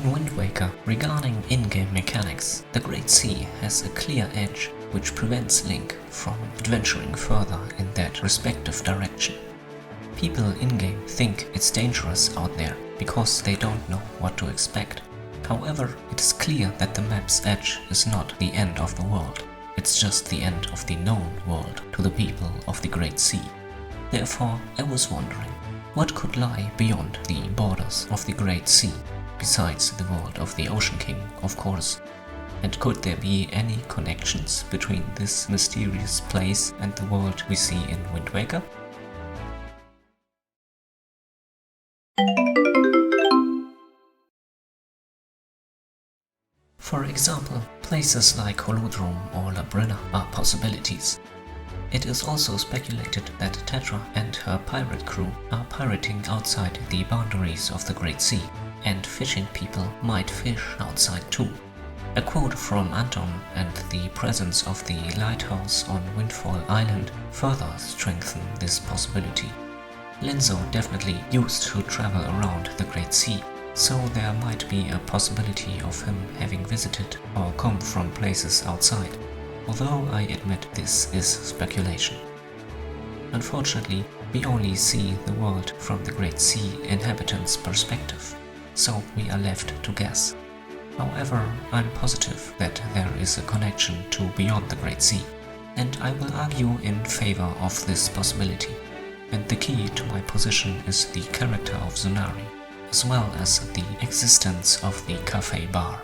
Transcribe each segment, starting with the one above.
In Wind Waker, regarding in-game mechanics, the Great Sea has a clear edge which prevents Link from adventuring further in that respective direction. People in-game think it's dangerous out there because they don't know what to expect. However, it is clear that the map's edge is not the end of the world. It's just the end of the known world to the people of the Great Sea. Therefore, I was wondering, what could lie beyond the borders of the Great Sea, besides the world of the Ocean King, of course? And could there be any connections between this mysterious place and the world we see in Wind Waker? For example, places like Holodrum or Labrina are possibilities. It is also speculated that Tetra and her pirate crew are pirating outside the boundaries of the Great Sea, and fishing people might fish outside too. A quote from Anton and the presence of the lighthouse on Windfall Island further strengthen this possibility. Lenzo definitely used to travel around the Great Sea, so there might be a possibility of him having visited or come from places outside, although I admit this is speculation. Unfortunately, we only see the world from the Great Sea inhabitants' perspective, so we are left to guess. However, I'm positive that there is a connection to beyond the Great Sea, and I will argue in favor of this possibility. And the key to my position is the character of Zunari, as well as the existence of the cafe bar.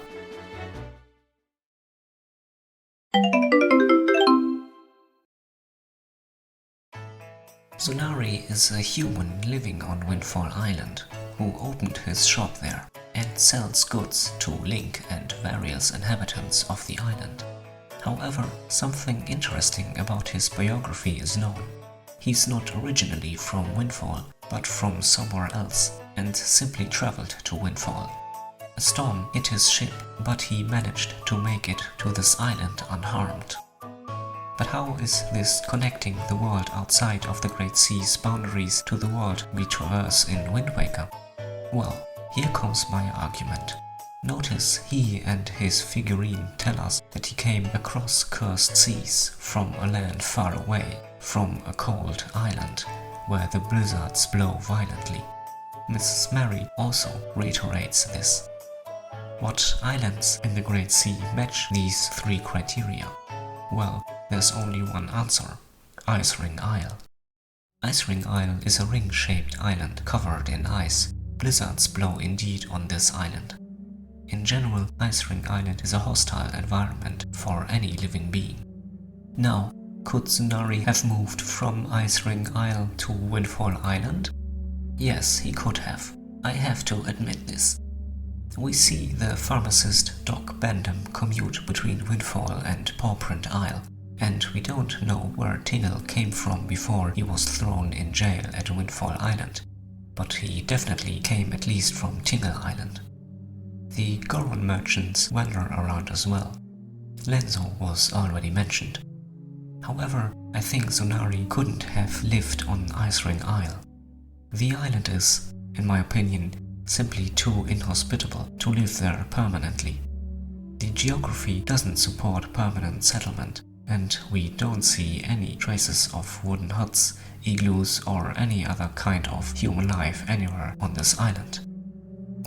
Zunari is a human living on Windfall Island, who opened his shop there and sells goods to Link and various inhabitants of the island. However, something interesting about his biography is known. He's not originally from Windfall, but from somewhere else, and simply traveled to Windfall. A storm hit his ship, but he managed to make it to this island unharmed. But how is this connecting the world outside of the Great Sea's boundaries to the world we traverse in Wind Waker? Well, here comes my argument. Notice he and his figurine tell us that he came across cursed seas from a land far away, from a cold island, where the blizzards blow violently. Mrs. Mary also reiterates this. What islands in the Great Sea match these three criteria? Well, there's only one answer: Ice Ring Isle. Ice Ring Isle is a ring-shaped island covered in ice. Blizzards blow indeed on this island. In general, Ice Ring Island is a hostile environment for any living being. Now, could Zunari have moved from Ice Ring Isle to Windfall Island? Yes, he could have. I have to admit this. We see the pharmacist Doc Bandam commute between Windfall and Pawprint Isle, and we don't know where Tingle came from before he was thrown in jail at Windfall Island, but he definitely came at least from Tingle Island. The Goron merchants wander around as well. Lenzo was already mentioned. However, I think Zunari couldn't have lived on Ice Ring Isle. The island is, in my opinion, simply too inhospitable to live there permanently. The geography doesn't support permanent settlement, and we don't see any traces of wooden huts, igloos, or any other kind of human life anywhere on this island.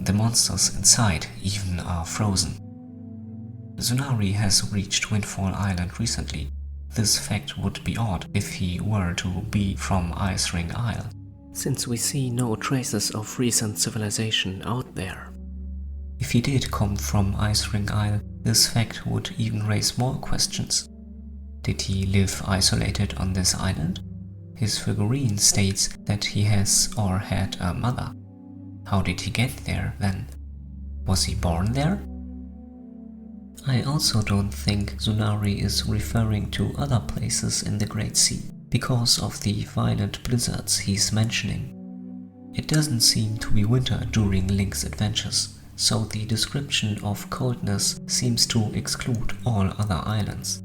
The monsters inside even are frozen. Zunari has reached Windfall Island recently. This fact would be odd if he were to be from Ice Ring Isle, since we see no traces of recent civilization out there. If he did come from Ice Ring Isle, this fact would even raise more questions. Did he live isolated on this island? His figurine states that he has or had a mother. How did he get there then? Was he born there? I also don't think Zunari is referring to other places in the Great Sea, because of the violent blizzards he's mentioning. It doesn't seem to be winter during Link's adventures, so the description of coldness seems to exclude all other islands.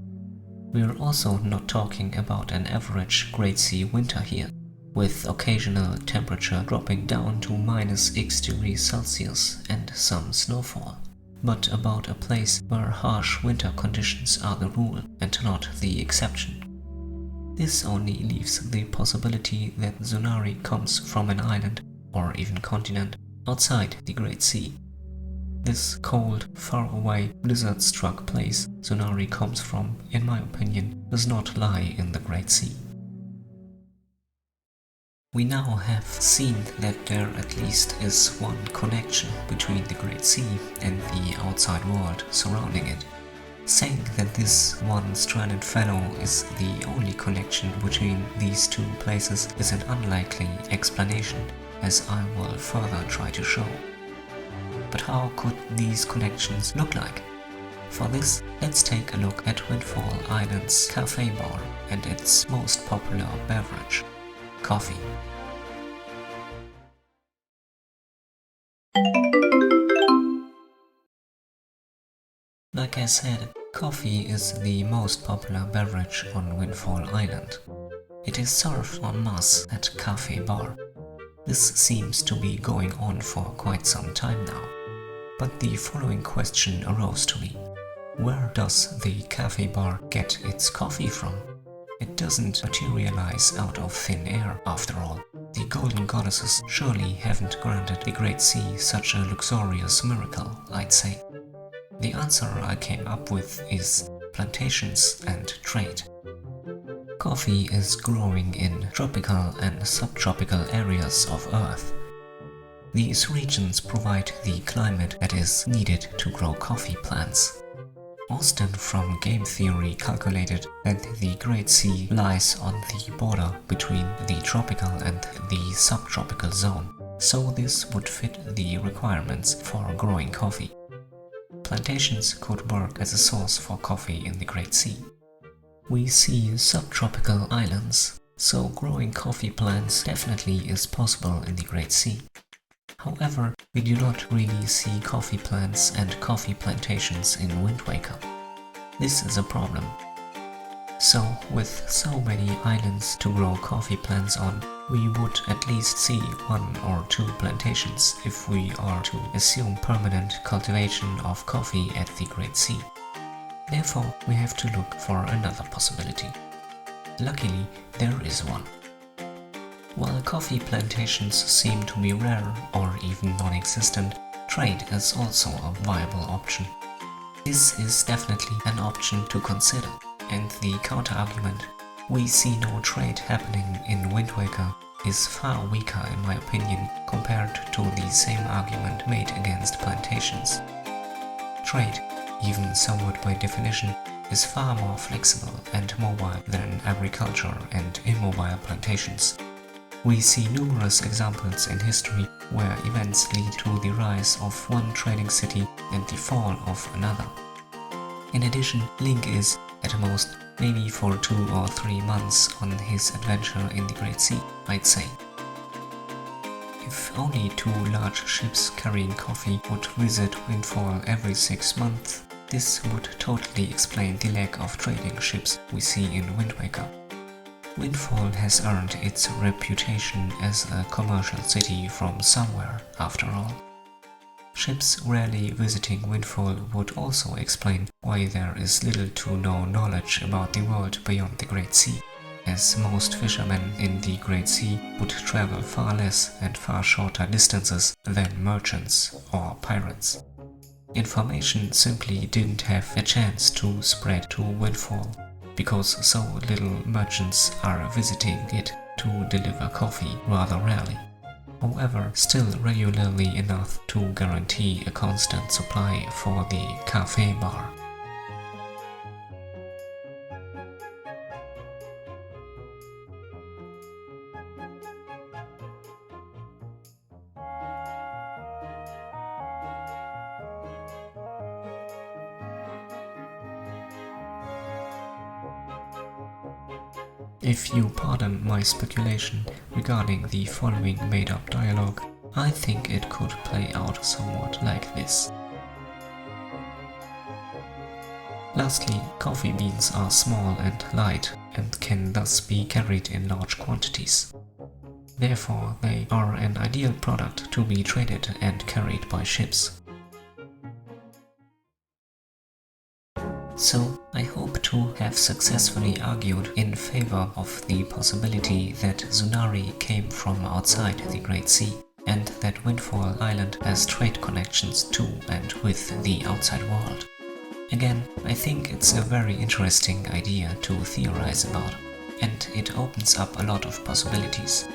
We're also not talking about an average Great Sea winter here. with occasional temperature dropping down to -X degrees Celsius and some snowfall, but about a place where harsh winter conditions are the rule and not the exception. This only leaves the possibility that Zunari comes from an island, or even continent, outside the Great Sea. This cold, far-away, blizzard-struck place Zunari comes from, in my opinion, does not lie in the Great Sea. We now have seen that there at least is one connection between the Great Sea and the outside world surrounding it. Saying that this one-stranded fellow is the only connection between these two places is an unlikely explanation, as I will further try to show. But how could these connections look like? For this, let's take a look at Windfall Island's cafe bar and its most popular beverage, coffee. Like I said, coffee is the most popular beverage on Windfall Island. It is served en masse at cafe bar. This seems to be going on for quite some time now. But the following question arose to me. Where does the cafe bar get its coffee from? It doesn't materialize out of thin air, after all. The golden goddesses surely haven't granted the Great Sea such a luxurious miracle, I'd say. The answer I came up with is plantations and trade. Coffee is growing in tropical and subtropical areas of Earth. These regions provide the climate that is needed to grow coffee plants. Austin from game theory calculated that the Great Sea lies on the border between the tropical and the subtropical zone, so this would fit the requirements for growing coffee. Plantations could work as a source for coffee in the Great Sea. We see subtropical islands, so growing coffee plants definitely is possible in the Great Sea. However, we do not really see coffee plants and coffee plantations in Wind Waker. This is a problem. So, with so many islands to grow coffee plants on, we would at least see 1 or 2 plantations if we are to assume permanent cultivation of coffee at the Great Sea. Therefore, we have to look for another possibility. Luckily, there is one. While coffee plantations seem to be rare or even non-existent, trade is also a viable option. This is definitely an option to consider, and the counter-argument, we see no trade happening in Wind Waker, is far weaker in my opinion compared to the same argument made against plantations. Trade, even somewhat by definition, is far more flexible and mobile than agriculture and immobile plantations. We see numerous examples in history where events lead to the rise of one trading city and the fall of another. In addition, Link is, at most, maybe for 2 or 3 months on his adventure in the Great Sea, I'd say. If only 2 large ships carrying coffee would visit Windfall every 6 months, this would totally explain the lack of trading ships we see in Wind Waker. Windfall has earned its reputation as a commercial city from somewhere, after all. Ships rarely visiting Windfall would also explain why there is little to no knowledge about the world beyond the Great Sea, as most fishermen in the Great Sea would travel far less and far shorter distances than merchants or pirates. Information simply didn't have a chance to spread to Windfall, because so little merchants are visiting it to deliver coffee rather rarely. However, still regularly enough to guarantee a constant supply for the cafe bar. If you pardon my speculation regarding the following made-up dialogue, I think it could play out somewhat like this. Lastly, coffee beans are small and light and can thus be carried in large quantities. Therefore, they are an ideal product to be traded and carried by ships. So, I hope to have successfully argued in favor of the possibility that Zunari came from outside the Great Sea, and that Windfall Island has trade connections to and with the outside world. Again, I think it's a very interesting idea to theorize about, and it opens up a lot of possibilities.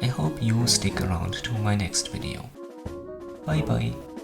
I hope you stick around to my next video. Bye bye!